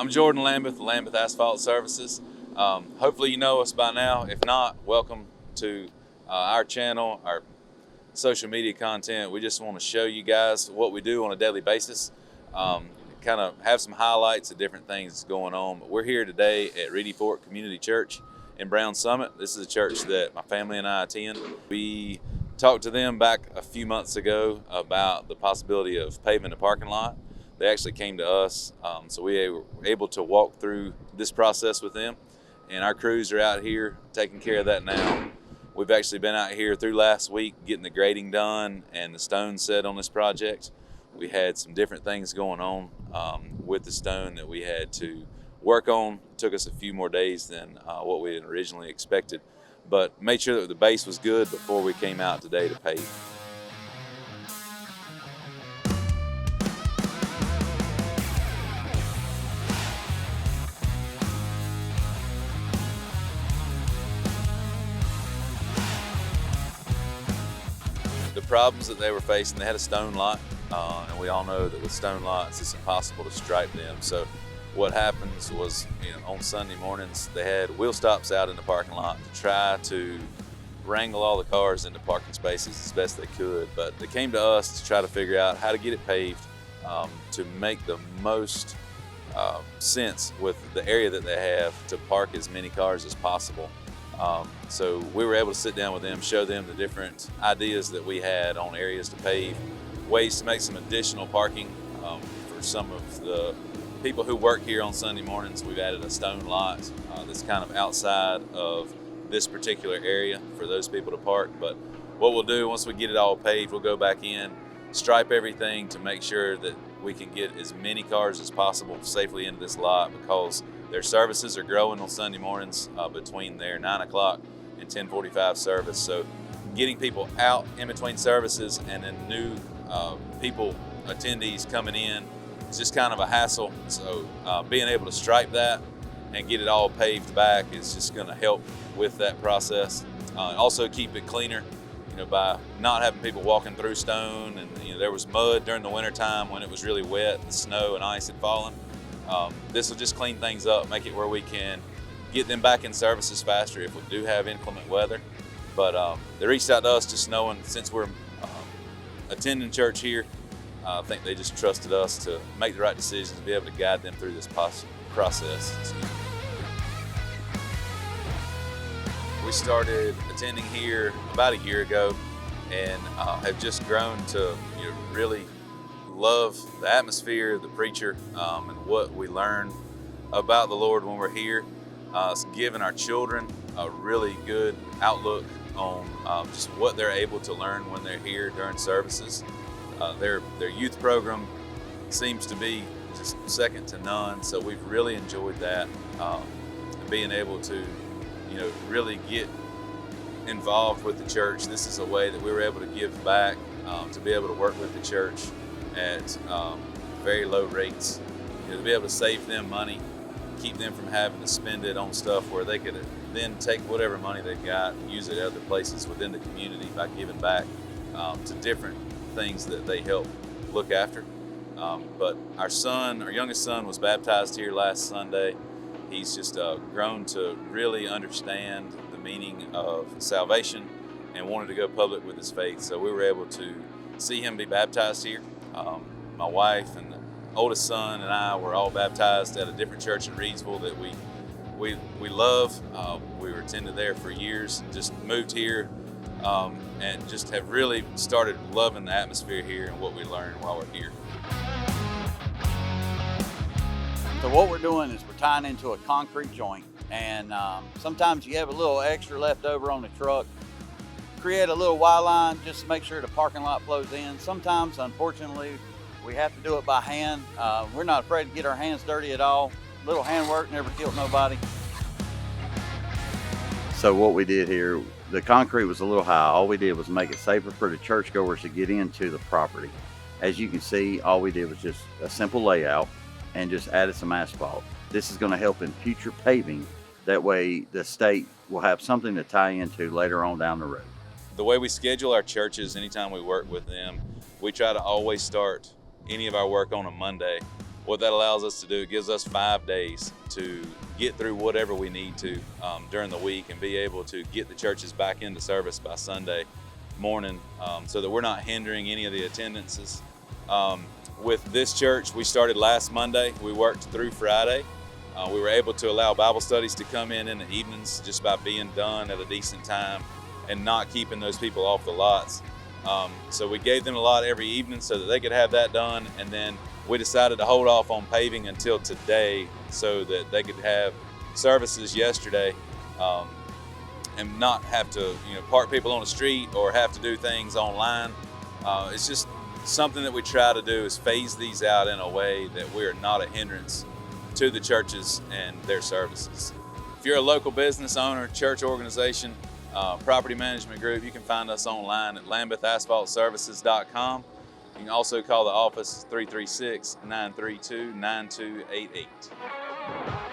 I'm Jordan Lambeth, Lambeth Asphalt Services. Hopefully you know us by now. If not, welcome to our channel, our social media content. We just want to show you guys what we do on a daily basis. Kind of have some highlights of different things going on. But we're here today at Reedy Fork Community Church in Brown Summit. This is a church that my family and I attend. We talked to them back a few months ago about the possibility of paving the parking lot. They actually came to us, so we were able to walk through this process with them, and our crews are out here taking care of that now. We've actually been out here through last week getting the grading done and the stone set on this project. We had some different things going on with the stone that we had to work on. It took us a few more days than what we had originally expected, but made sure that the base was good before we came out today to pave. The problems that they were facing, they had a stone lot, and we all know that with stone lots it's impossible to stripe them. So what happens was, on Sunday mornings they had wheel stops out in the parking lot to try to wrangle all the cars into parking spaces as best they could. But they came to us to try to figure out how to get it paved to make the most sense with the area that they have to park as many cars as possible. So we were able to sit down with them, show them the different ideas that we had on areas to pave, ways to make some additional parking for some of the people who work here on Sunday mornings. We've added a stone lot that's kind of outside of this particular area for those people to park. But what we'll do once we get it all paved, we'll go back in, stripe everything to make sure that we can get as many cars as possible safely into this lot, because their services are growing on Sunday mornings between their 9 o'clock and 10:45 service. So getting people out in between services and then new attendees coming in, it's just kind of a hassle. So being able to stripe that and get it all paved back is just going to help with that process. Also keep it cleaner, by not having people walking through stone. And there was mud during the winter time when it was really wet, the snow and ice had fallen. This will just clean things up, make it where we can get them back in services faster if we do have inclement weather. But they reached out to us just knowing, since we're attending church here, I think they just trusted us to make the right decisions and be able to guide them through this process. We started attending here about a year ago and have just grown to really love the atmosphere, the preacher, and what we learn about the Lord when we're here. It's given our children a really good outlook on just what they're able to learn when they're here during services. Their youth program seems to be just second to none, so we've really enjoyed that, being able to really get involved with the church. This is a way that we were able to give back, to be able to work with the church at very low rates, to be able to save them money, keep them from having to spend it on stuff where they could then take whatever money they've got and use it at other places within the community by giving back to different things that they help look after. But our youngest son was baptized here last Sunday. He's just grown to really understand the meaning of salvation and wanted to go public with his faith. So we were able to see him be baptized here. My wife and the oldest son and I were all baptized at a different church in Reedsville that we love. We were attended there for years and just moved here and just have really started loving the atmosphere here and what we learned while we're here. So what we're doing is we're tying into a concrete joint, and sometimes you have a little extra left over on the truck. Create a little Y line just to make sure the parking lot flows in. Sometimes, unfortunately, we have to do it by hand. We're not afraid to get our hands dirty at all. Little handwork never killed nobody. So what we did here, the concrete was a little high. All we did was make it safer for the churchgoers to get into the property. As you can see, all we did was just a simple layout and just added some asphalt. This is going to help in future paving. That way the state will have something to tie into later on down the road. The way we schedule our churches, anytime we work with them, we try to always start any of our work on a Monday what that allows us to do, it gives us 5 days to get through whatever we need to during the week and be able to get the churches back into service by Sunday morning, so that we're not hindering any of the attendances. With this church, we started last Monday. We worked through Friday. We were able to allow Bible studies to come in the evenings just by being done at a decent time and not keeping those people off the lots. So we gave them a lot every evening so that they could have that done, and then we decided to hold off on paving until today so that they could have services yesterday and not have to park people on the street or have to do things online. It's just something that we try to do, is phase these out in a way that we're not a hindrance to the churches and their services. If you're a local business owner, church organization, property management group, you can find us online at LambethAsphaltServices.com. You can also call the office 336-932-9288.